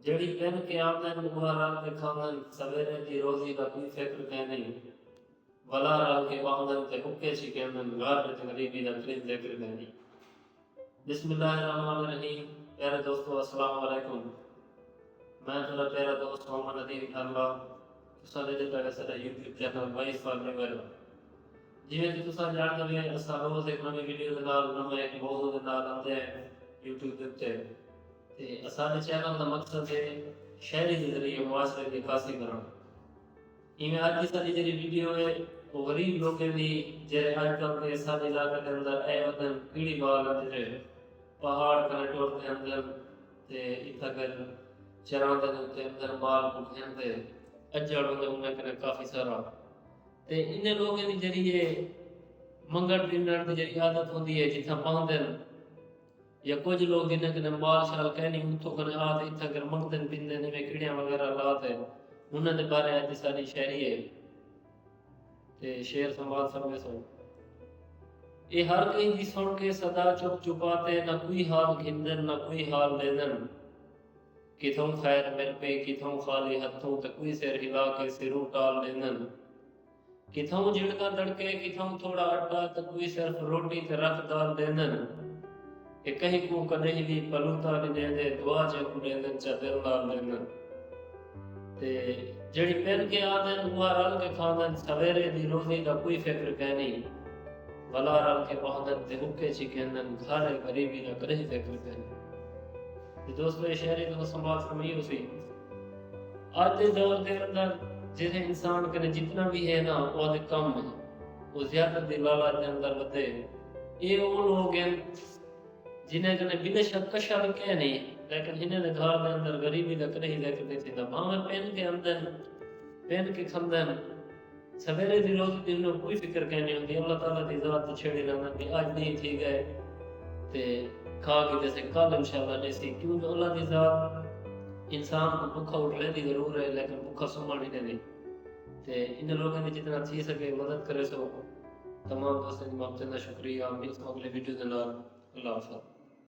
जड़ी पहन के आमदन हुआ रात के खामन सवेरे की रोजी का कोई फिक्र कह नहीं वला रात के बांधन ते हुक्के शिकेंदन घर में गरीबी दा करीब जिक्र नहीं। बिस्मिल्लाहिर्रहमानिर्रहीम। प्यारे दोस्तों अस्सलाम वालेकुम। मैं थोड़ा प्यारा दोस्त मोहम्मद नदीम खानवा तुसा दे दिता साडा YouTube चैनल वाइस फॉर जिवें कि तुसा जानदे हो असां रोज एक नवी वीडियो दे नाल नवे एक मौजू दे नाल आंदे हैं YouTube दे उत्ते ते असाडे चैनल दा मकसद है शहरी के जरिए मुआशरे की खासी करना। इवें आज की साडी जेडी वीडियो है वो गरीब लोगों की जेरे आजकल के साडे इलाके के अंदर ए वतन पीढ़ी बाग जेरे पहाड़ कनेटोर के अंदर ते इत्था कर चरांदे के अंदर माल को खेंदे अजड़ होंदे उन्हें कने काफी सारा ते इन्हें लोगों की जरिए मंगण पिंडण की जरी आदत होती है जिथा पांदे या कुछ लोग जिन्हें कने माल शाल कहनी उतो कने आते इत्था कर मंगते पिंदे ने में कीड़ियां वगैरह लाते उन्हें दे बारे आज सारी शहरी है ते शेर संवाद सर्वे सो ये हर कहीं की सुन के सदा चुप चुपाते ना कोई हाल घिंदन ना कोई हाल लेदन किथों खैर मिल पे किथों खाली हथों ते कोई सिर हिला के सिरों टाल लेदन किथों झिड़का तड़के किथों थोड़ा आटा तो कोई सिर्फ रोटी ते रख दाल देदन कि कहीं को कदे भी पलूता नहीं देंदे दुआ जे को देदन चा दिल नाल लेदन ते जड़ी पहन के आदन हुआ रल के खादन सवेरे दी रोजी दा कोई फिक्र कहनी भला रल के बांधन ते हुक्के चिकेंदन घरे गरीबी दा करे फिक्र कहनी। ते दोस्तों ये शहरी तो समाज में उसी आज के दौर के अंदर जिसे इंसान कने जितना भी है ना वो कम है वो ज्यादा दिलाला के अंदर बदे ये वो लोग हैं जिन्हें कने बिना शक कशा के नहीं लेकिन इन्हें घर के अंदर गरीबी का करे ही लेकर देते ना भावे पेन के अंदर पेन के खंदन सवेरे दी रोज दिन कोई फिक्र कहनी होती अल्लाह ताला दी जात तो छेड़ी रहना कि आज नहीं ठीक है ते खा के जैसे कल इंशाल्लाह जैसे क्यों अल्लाह दी जात इंसान को भूखा उठने की जरूर है लेकिन भूखा सोना नहीं देनी ते इन लोगों ने जितना थी सके मदद करे सो तमाम दोस्तों की मामले शुक्रिया। इस अगले वीडियो के नाल अल्लाह हाफ़िज़।